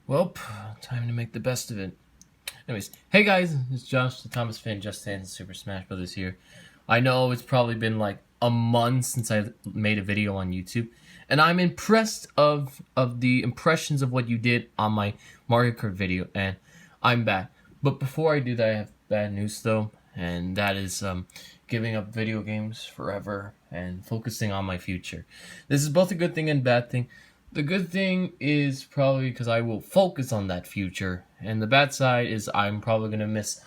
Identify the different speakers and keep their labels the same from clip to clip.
Speaker 1: Well, time to make the best of it. Anyways, hey guys, it's Josh, the Thomas fan, Just Dance Super Smash Brothers here. I know it's probably been like a month since I made a video on YouTube, and I'm impressed of the impressions of what you did on my Mario Kart video, and I'm back. But before I do that, I have bad news though, and that is giving up video games forever and focusing on my future. This is both a good thing and bad thing. The good thing is probably because I will focus on that future, and the bad side is I'm probably gonna miss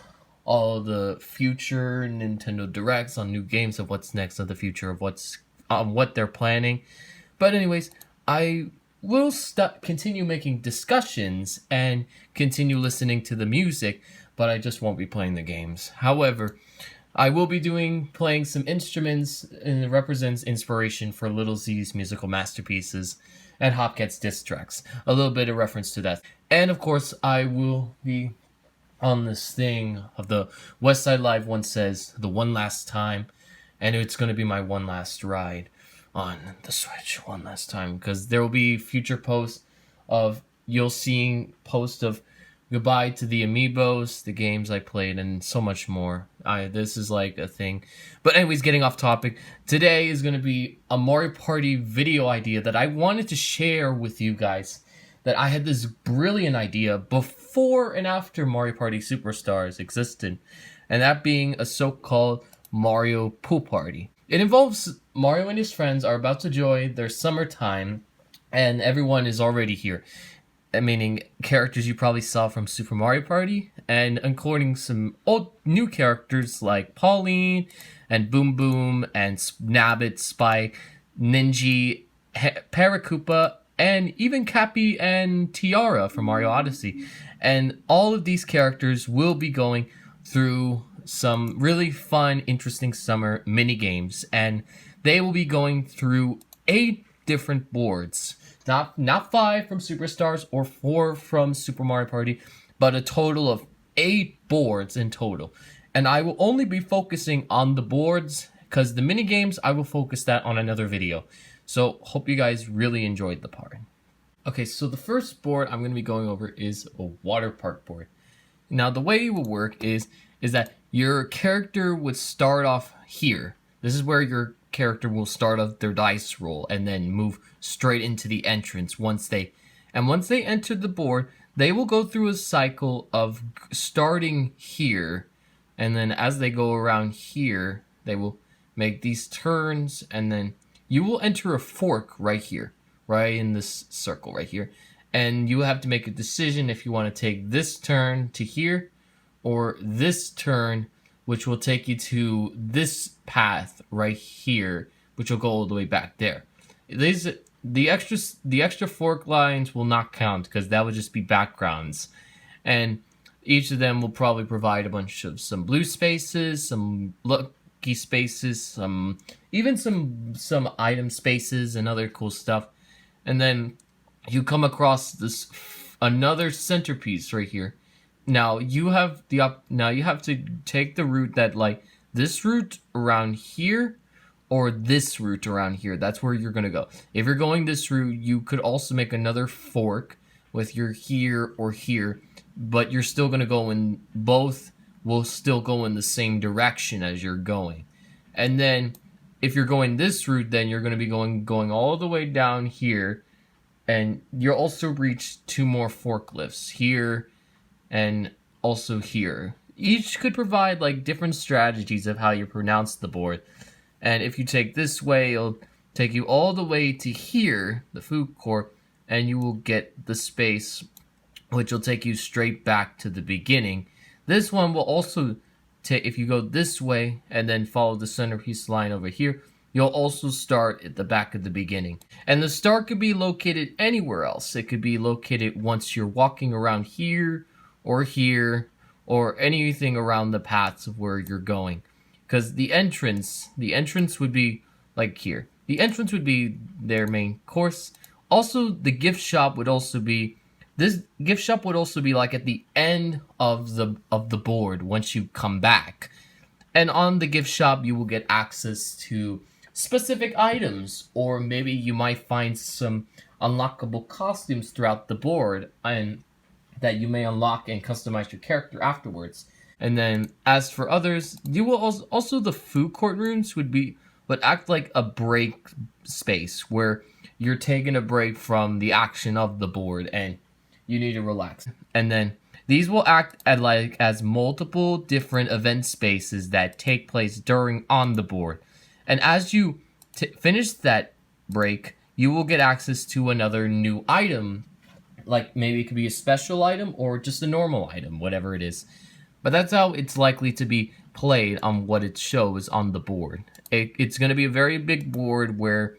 Speaker 1: all the future Nintendo Directs on new games of what's next of the future of what they're planning. But anyways, I will continue making discussions and continue listening to the music, but I just won't be playing the games. However, I will be playing some instruments, and it represents inspiration for Little Z's musical masterpieces and Hopcat's diss tracks. A little bit of reference to that. And of course, I will be on this thing of the West Side Live one says, the one last time, and it's going to be my one last ride on the Switch one last time, because there will be future posts of, you'll see posts of goodbye to the amiibos, the games I played, and so much more. This is like a thing. But anyways, getting off topic, today is going to be a Mario Party video idea that I wanted to share with you guys. That I had this brilliant idea before and after Mario Party Superstars existed. And that being a so-called Mario Pool Party. It involves Mario and his friends are about to join their summertime, and everyone is already here. Meaning characters you probably saw from Super Mario Party, and including some old new characters like Pauline and Boom Boom and Nabbit, Spike, Ninja, Paracoopa, and even Cappy and Tiara from Mario Odyssey. And all of these characters will be going through some really fun, interesting summer mini games, and they will be going through 8 different boards. Not 5 from Superstars or 4 from Super Mario Party, but a total of 8 boards in total. And I will only be focusing on the boards, because the mini games I will focus that on another video. So hope you guys really enjoyed the part. Okay, so the first board I'm going to be going over is a water park board. Now the way it will work is that your character would start off here. This is where your character will start off their dice roll and then move straight into the entrance once they enter the board. They will go through a cycle of starting here, and then as they go around here, they will make these turns, and then you will enter a fork right here, right in this circle right here, and you have to make a decision if you want to take this turn to here or this turn, which will take you to this path right here, which will go all the way back there. The extra fork lines will not count, because that would just be backgrounds, and each of them will probably provide a bunch of some blue spaces, some lucky spaces, some item spaces and other cool stuff. And then you come across this another centerpiece right here. Now you have to take the route that, like, this route around here or this route around here. That's where you're gonna go. If you're going this route, you could also make another fork with your here or here, but you're still gonna go in, both will still go in the same direction as you're going. And then if you're going this route, then you're gonna be going all the way down here, and you'll also reach 2 more forklifts here and also here. Each could provide like different strategies of how you pronounce the board. And if you take this way, it'll take you all the way to here, the food court, and you will get the space, which will take you straight back to the beginning. This one will also take, if you go this way and then follow the centerpiece line over here, you'll also start at the back of the beginning. And the start could be located anywhere else. It could be located once you're walking around here, or anything around the paths of where you're going. Because the entrance would be like here. The entrance would be their main course. Also, the gift shop would also be, this gift shop would also be like at the end of the board once you come back. And on the gift shop, you will get access to specific items, or maybe you might find some unlockable costumes throughout the board, and that you may unlock and customize your character afterwards. And then as for others, you will also the food court rooms would act like a break space where you're taking a break from the action of the board and you need to relax. And then these will act as multiple different event spaces that take place on the board. And as you finish that break, you will get access to another new item. Like maybe it could be a special item or just a normal item, whatever it is. But that's how it's likely to be played on what it shows on the board. It's going to be a very big board where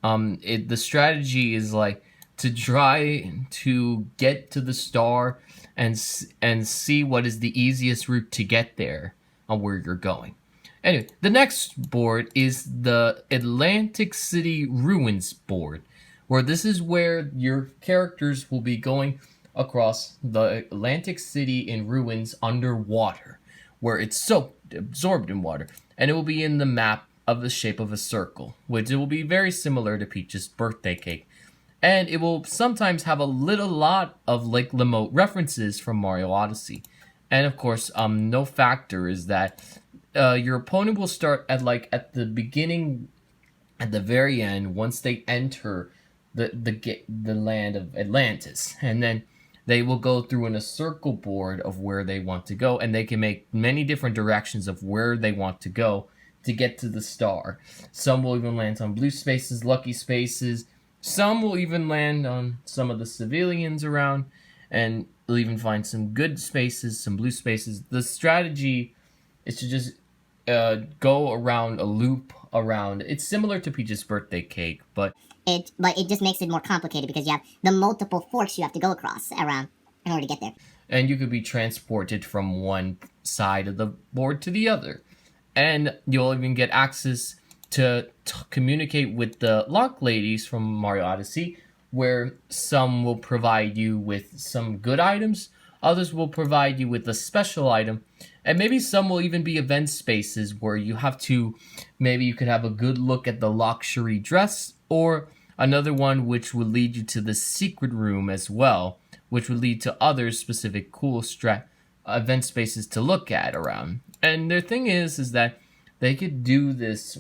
Speaker 1: the strategy is like to try to get to the star and see what is the easiest route to get there on where you're going. Anyway, the next board is the Atlantic City Ruins board, where this is where your characters will be going across the Atlantic City in ruins underwater, where it's soaked, absorbed in water, and it will be in the map of the shape of a circle, which it will be very similar to Peach's birthday cake. And it will sometimes have a lot of Lake Lamote references from Mario Odyssey. And of course, no factor is that your opponent will start at the beginning, at the very end, once they enter the land of Atlantis, and then they will go through in a circle board of where they want to go, and they can make many different directions of where they want to go to get to the star. Some will even land on blue spaces, lucky spaces. Some will even land on some of the civilians around, and you'll even find some good spaces, some blue spaces. The strategy is to just go around a loop around. It's similar to Peach's birthday cake, but
Speaker 2: it just makes it more complicated because you have the multiple forks you have to go across around in order to get there.
Speaker 1: And you could be transported from one side of the board to the other. And you'll even get access to communicate with the lock ladies from Mario Odyssey, where some will provide you with some good items, others will provide you with a special item, and maybe some will even be event spaces where you could have a good look at the luxury dress, or another one which would lead you to the secret room as well, which would lead to other specific cool event spaces to look at around. And their thing is that they could do this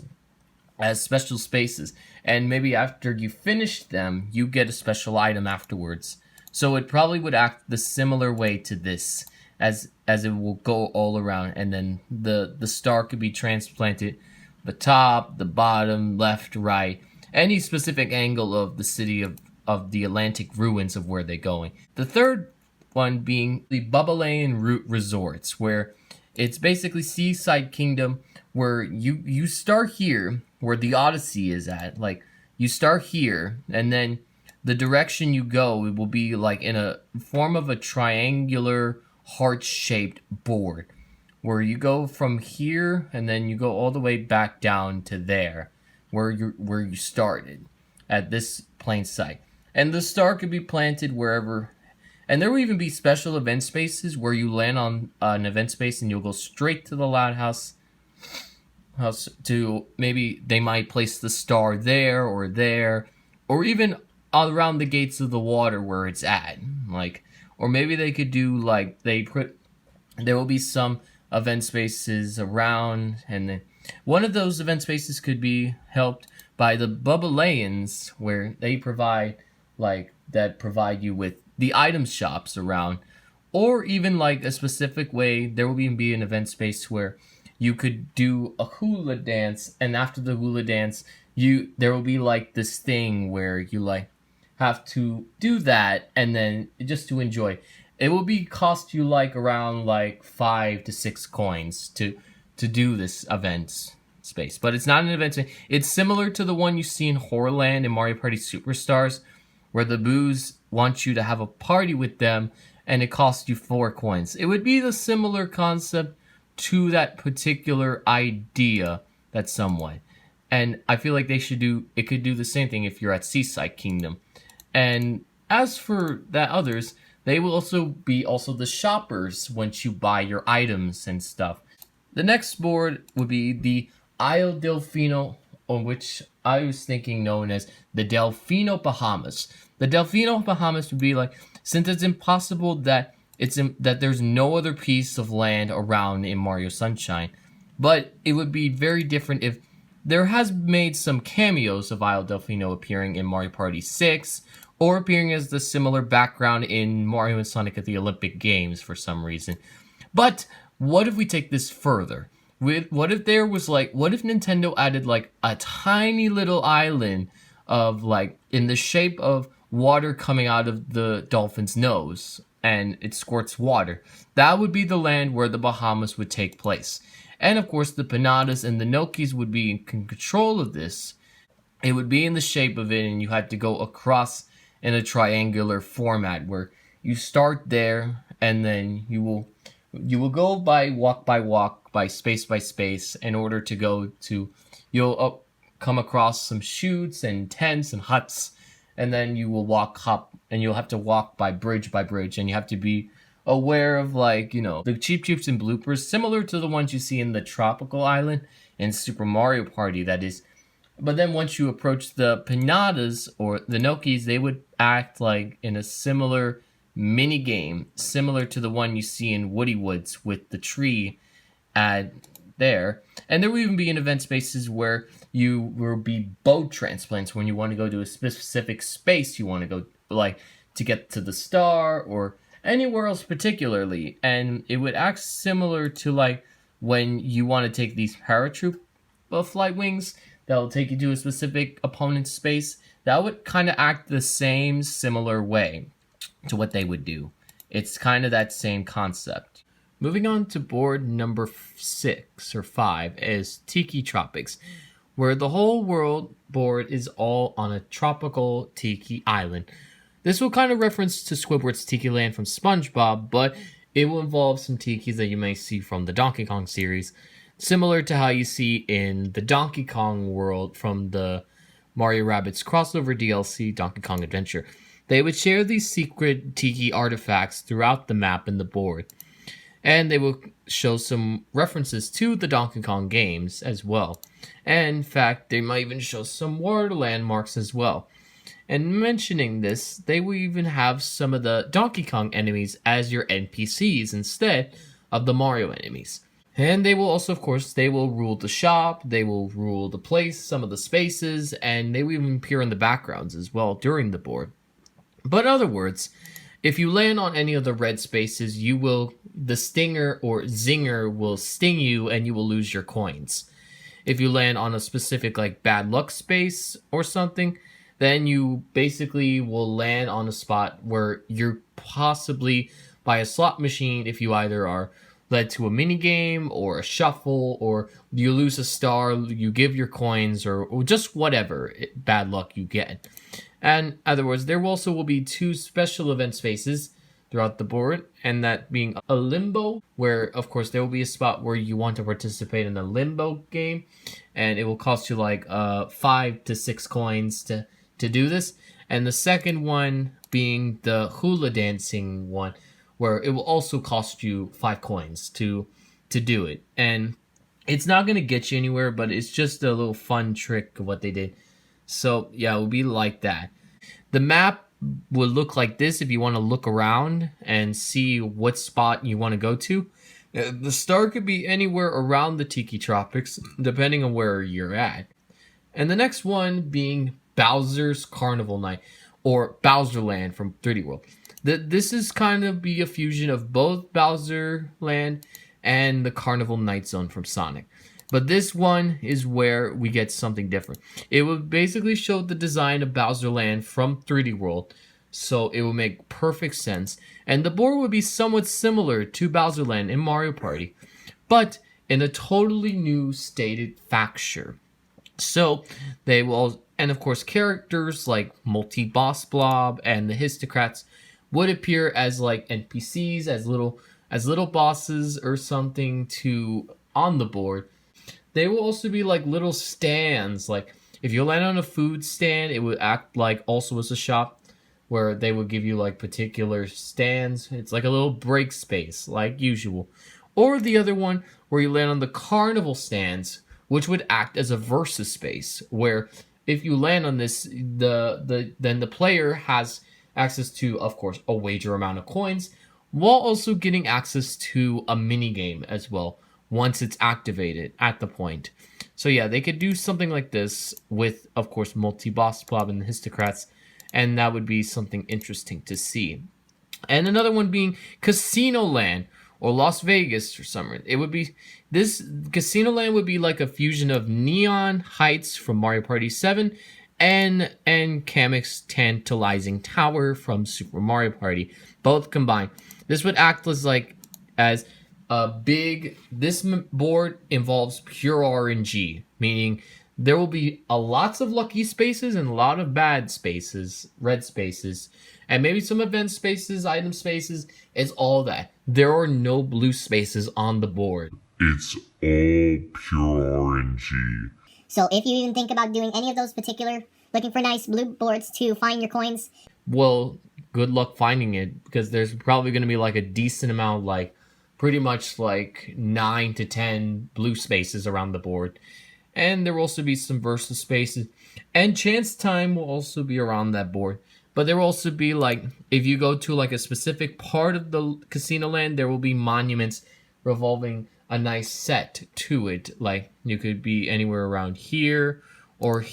Speaker 1: as special spaces, and maybe after you finish them, you get a special item afterwards. So it probably would act the similar way to this, as it will go all around, and then the star could be transplanted the top, the bottom, left, right, any specific angle of the city of the Atlantic ruins of where they're going. The third one being the Bubbleland Resorts, where it's basically Seaside Kingdom, where you start here, where the Odyssey is at. Like, you start here, and then the direction you go, it will be like in a form of a triangular heart-shaped board, where you go from here, and then you go all the way back down to there, where you started at this plain site. And the star could be planted wherever. And there will even be special event spaces where you land on an event space and you'll go straight to the lighthouse. To maybe they might place the star there, or even around the gates of the water where it's at. Or maybe they could do there will be some event spaces around, and then one of those event spaces could be helped by the Bubblelands, where they provide you with the item shops around, or even a specific way. There will even be an event space where you could do a hula dance, and after the hula dance, there will be this thing where you have to do that, and then just to enjoy. It will cost you around 5 to 6 coins to do this event space, but it's not an event space. It's similar to the one you see in Horrorland in Mario Party Superstars, where the boos want you to have a party with them, and it costs you 4 coins. It would be the similar concept to that particular idea, that somewhat. And I feel like it could do the same thing if you're at Seaside Kingdom. And as for that others, they will also be the shoppers once you buy your items and stuff. The next board would be the Isle Delfino, on which I was thinking known as the Delfino Bahamas. The Delfino Bahamas would be like, since it's impossible that that there's no other piece of land around in Mario Sunshine, but it would be very different if there has made some cameos of Isle Delfino appearing in Mario Party 6 or appearing as the similar background in Mario and Sonic at the Olympic Games for some reason. But what if we take this further? What if Nintendo added like a tiny little island of like in the shape of water coming out of the dolphin's nose and it squirts water? That would be the land where the Bahamas would take place. And of course the Pinatas and the Nokis would be in control of this. It would be in the shape of it, and you had to go across in a triangular format where you start there and then you will go by walk, by space in order to go to, you'll come across some chutes and tents and huts, and then you will walk up and you'll have to walk by bridge, and you have to be aware of like, the cheap choops and bloopers similar to the ones you see in the tropical island in Super Mario Party, that is. But then once you approach the Pinatas or the Nokis, they would act like in a similar mini game, similar to the one you see in Woody Woods with the tree there. And there will even be in event spaces where you will be boat transplants when you want to go to a specific space you want to go, like to get to the star or anywhere else particularly. And it would act similar to like when you want to take these paratroop flight wings that will take you to a specific opponent's space. That would kind of act the same similar way to what they would do. It's kind of that same concept. Moving on to board number 6 or 5 is Tiki Tropics, where the whole world board is all on a tropical tiki island. This will kind of reference to Squidward's Tiki Land from SpongeBob, but it will involve some tikis that you may see from the Donkey Kong series, similar to how you see in the Donkey Kong world from the Mario Rabbids crossover DLC, Donkey Kong Adventure. They would share these secret tiki artifacts throughout the map and the board. And they will show some references to the Donkey Kong games as well. And in fact, they might even show some water landmarks as well. And mentioning this, they will even have some of the Donkey Kong enemies as your NPCs instead of the Mario enemies. And they will also, of course, they will rule the shop, they will rule the place, some of the spaces, and they will even appear in the backgrounds as well during the board. But in other words, if you land on any of the red spaces, the stinger or zinger will sting you and you will lose your coins. If you land on a specific like bad luck space or something, then you basically will land on a spot where you're possibly by a slot machine if you either are led to a mini game or a shuffle, or you lose a star, you give your coins, or just whatever bad luck you get. And in other words, there also will be 2 special event spaces throughout the board, and that being a limbo, where of course there will be a spot where you want to participate in a limbo game, and it will cost you like 5 to 6 coins to do this. And the second one being the hula dancing one, where it will also cost you 5 coins to do it. And it's not going to get you anywhere, but it's just a little fun trick of what they did. So yeah, it will be like that. The map will look like this if you want to look around and see what spot you want to go to. The star could be anywhere around the Tiki Tropics, depending on where you're at. And the next one being Bowser's Carnival Night, or Bowser Land from 3D World. This is kind of be a fusion of both Bowser Land and the Carnival Night Zone from Sonic. But this one is where we get something different. It will basically show the design of Bowser Land from 3D World, so it will make perfect sense. And the board would be somewhat similar to Bowser Land in Mario Party, but in a totally new stated facture. So they will, and of course characters like Multi-Boss Blob and the Histocrats would appear as like NPCs, as little bosses or something on the board. They will also be like little stands. Like if you land on a food stand, it would act like also as a shop where they would give you like particular stands. It's like a little break space like usual. Or the other one where you land on the carnival stands, which would act as a versus space where if you land on this, then the player has access to, of course, a wager amount of coins, while also getting access to a mini game as well once it's activated at the point. So yeah, they could do something like this with, of course, multi-boss blob and the histocrats, and that would be something interesting to see. And another one being Casino Land or Las Vegas or something. It would be this Casino Land would be like a fusion of Neon Heights from Mario Party 7 and Kamek's Tantalizing Tower from Super Mario Party, both combined. This would act as a big. This board involves pure RNG, meaning there will be lots of lucky spaces and a lot of bad spaces, red spaces, and maybe some event spaces, item spaces. It's all that. There are no blue spaces on the board.
Speaker 3: It's all pure RNG.
Speaker 2: So if you even think about doing any of those particular, looking for nice blue boards to find your coins,
Speaker 1: well, good luck finding it, because there's probably going to be like a decent amount, like pretty much like 9 to 10 blue spaces around the board. And there will also be some versus spaces. And chance time will also be around that board. But there will also be, like, if you go to like a specific part of the Casino Land, there will be monuments revolving a nice set to it. Like, you could be anywhere around here, or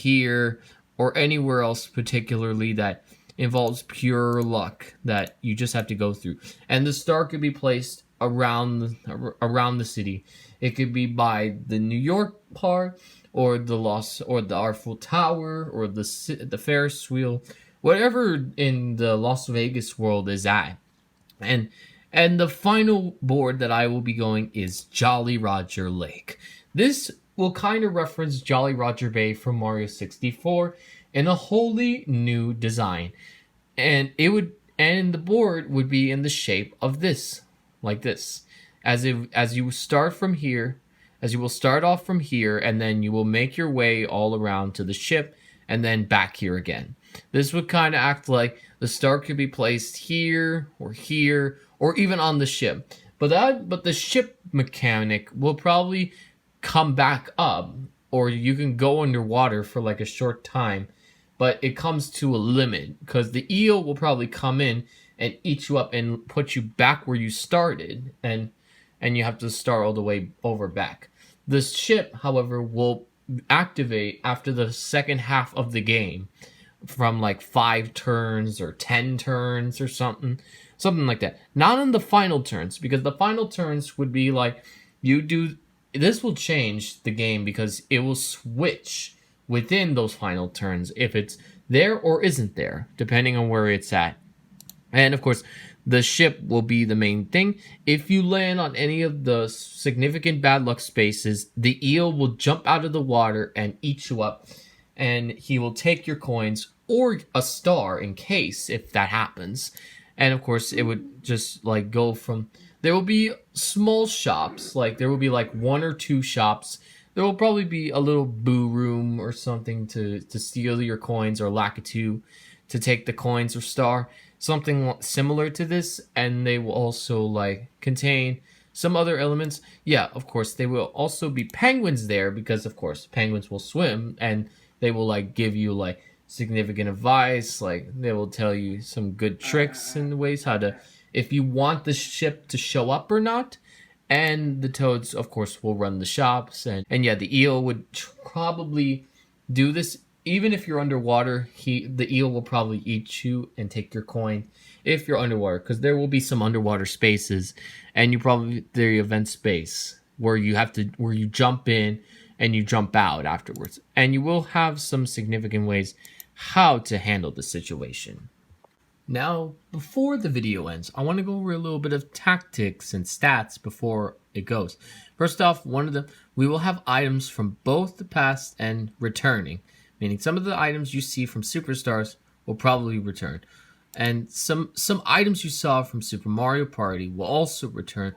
Speaker 1: anywhere else particularly that involves pure luck that you just have to go through. And the star could be placed around the city. It could be by the New York part, or the Eiffel Tower, or the Ferris wheel, whatever in the Las Vegas world is at. And the final board that I will be going is Jolly Roger Lake. This will kind of reference Jolly Roger Bay from Mario 64 in a wholly new design. And the board would be in the shape of this, like this. As you start from here, as you will start off from here, and then you will make your way all around to the ship, and then back here again. This would kind of act like the star could be placed here, or even on the ship. But the ship mechanic will probably come back up, or you can go underwater for like a short time, but it comes to a limit, because the eel will probably come in and eat you up and put you back where you started, and you have to start all the way over back. The ship, however, will activate after the second half of the game, from like 5 turns or 10 turns or something like that. Not on the final turns, because the final turns would be like this will change the game, because it will switch within those final turns if it's there or isn't there, depending on where it's at. And of course, the ship will be the main thing. If you land on any of the significant bad luck spaces, the eel will jump out of the water and eat you up, and he will take your coins or a star in case if that happens. And of course, it would just like go from, there will be small shops, like there will be like 1 or 2 shops. There will probably be a little boo room or something to steal your coins, or Lakitu to take the coins or star, something similar to this. And they will also like contain some other elements. Yeah, of course, they will also be penguins there, because of course penguins will swim, and they will like give you like significant advice. Like they will tell you some good tricks and ways how to, if you want the ship to show up or not. And the toads, of course, will run the shops. And yeah, the eel would probably do this. Even if you're underwater, the eel will probably eat you and take your coin if you're underwater, because there will be some underwater spaces, and the event space where you jump in and you jump out afterwards. And you will have some significant ways how to handle the situation. Now, before the video ends, I want to go over a little bit of tactics and stats before it goes. First off, we will have items from both the past and returning, meaning some of the items you see from Superstars will probably return. And some items you saw from Super Mario Party will also return.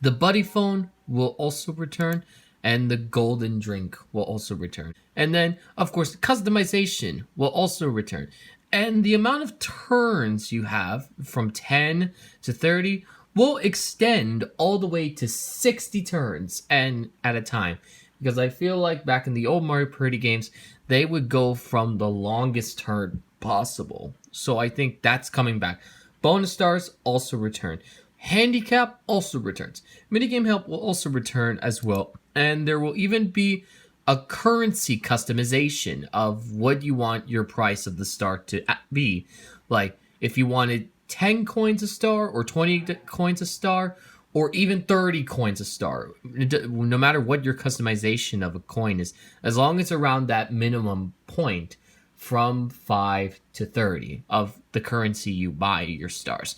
Speaker 1: The Buddy Phone will also return, and the Golden Drink will also return. And then, of course, customization will also return. And the amount of turns you have from 10 to 30 will extend all the way to 60 turns and at a time. Because I feel like back in the old Mario Party games, they would go from the longest turn possible. So I think that's coming back. Bonus stars also return. Handicap also returns. Minigame help will also return as well. And there will even be a currency customization of what you want your price of the star to be. Like, if you wanted 10 coins a star, or 20 coins a star, or even 30 coins a star. No matter what your customization of a coin is, as long as it's around that minimum point from 5 to 30 of the currency you buy your stars.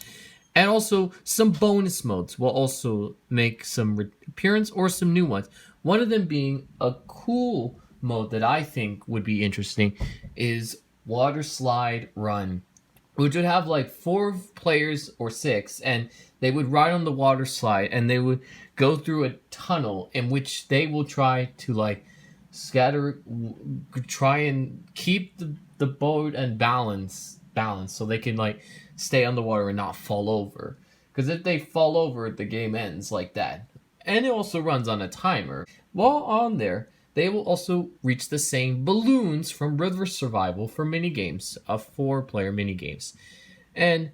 Speaker 1: And also, some bonus modes will also make some appearance, or some new ones. One of them being a cool mode that I think would be interesting is Water Slide Run, which would have like 4 players or 6, and they would ride on the water slide, and they would go through a tunnel in which they will try to like try and keep the boat and balance, so they can like stay on the water and not fall over. Because if they fall over, the game ends like that. And it also runs on a timer. While on there, they will also reach the same balloons from River Survival for minigames, of 4-player minigames. And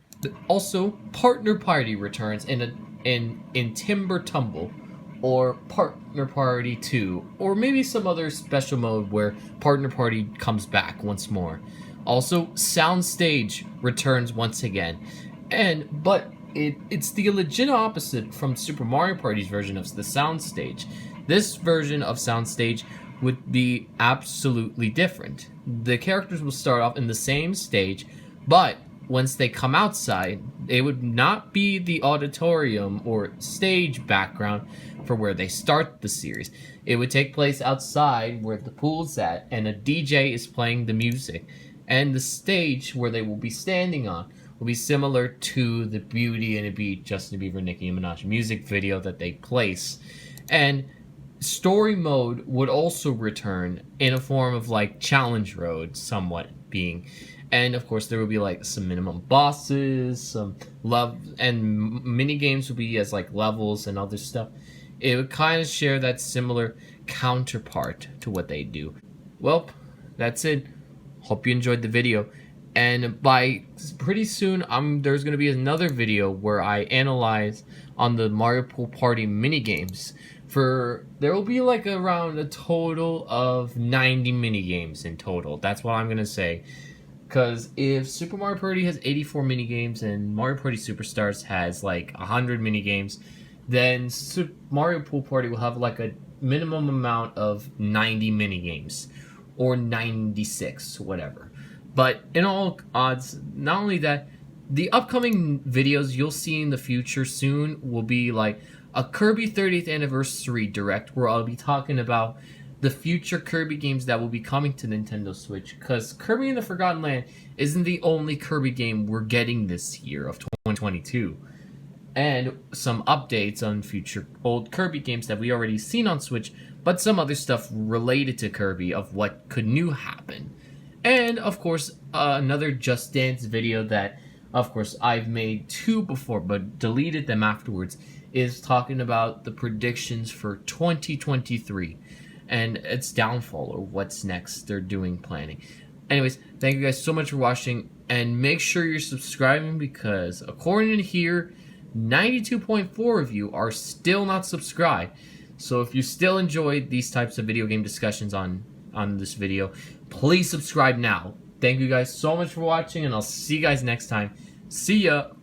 Speaker 1: also, Partner Party returns in Timber Tumble, or Partner Party 2, or maybe some other special mode where Partner Party comes back once more. Also, Soundstage returns once again. But it's the legit opposite from Super Mario Party's version of the Soundstage. This version of Soundstage would be absolutely different. The characters will start off in the same stage, but once they come outside, it would not be the auditorium or stage background for where they start the series. It would take place outside where the pool's at, and a DJ is playing the music. And the stage where they will be standing on will be similar to the Beauty and the Beat, Justin Bieber, Nicki Minaj music video that they place. And story mode would also return in a form of like challenge road, somewhat being. And of course, there will be like some minimum bosses, some love, and mini games will be as like levels and other stuff. It would kind of share that similar counterpart to what they do. Well, that's it. Hope you enjoyed the video. And by pretty soon, there's going to be another video where I analyze on the Mario Pool Party minigames. There will be like around a total of 90 minigames in total. That's what I'm going to say. Because if Super Mario Party has 84 minigames and Mario Party Superstars has like 100 minigames, then Mario Pool Party will have like a minimum amount of 90 minigames. Or 96, whatever. But in all odds, not only that, the upcoming videos you'll see in the future soon will be like a Kirby 30th Anniversary Direct, where I'll be talking about the future Kirby games that will be coming to Nintendo Switch, because Kirby and the Forgotten Land isn't the only Kirby game we're getting this year of 2022. And some updates on future old Kirby games that we already seen on Switch, but some other stuff related to Kirby of what could new happen. And of course, another Just Dance video that, of course, I've made 2 before but deleted them afterwards, is talking about the predictions for 2023 and its downfall, or what's next they're doing planning. Anyways, thank you guys so much for watching, and make sure you're subscribing, because according to here, 92.4 of you are still not subscribed. So if you still enjoy these types of video game discussions on this video, please subscribe now. Thank you guys so much for watching, and I'll see you guys next time. See ya!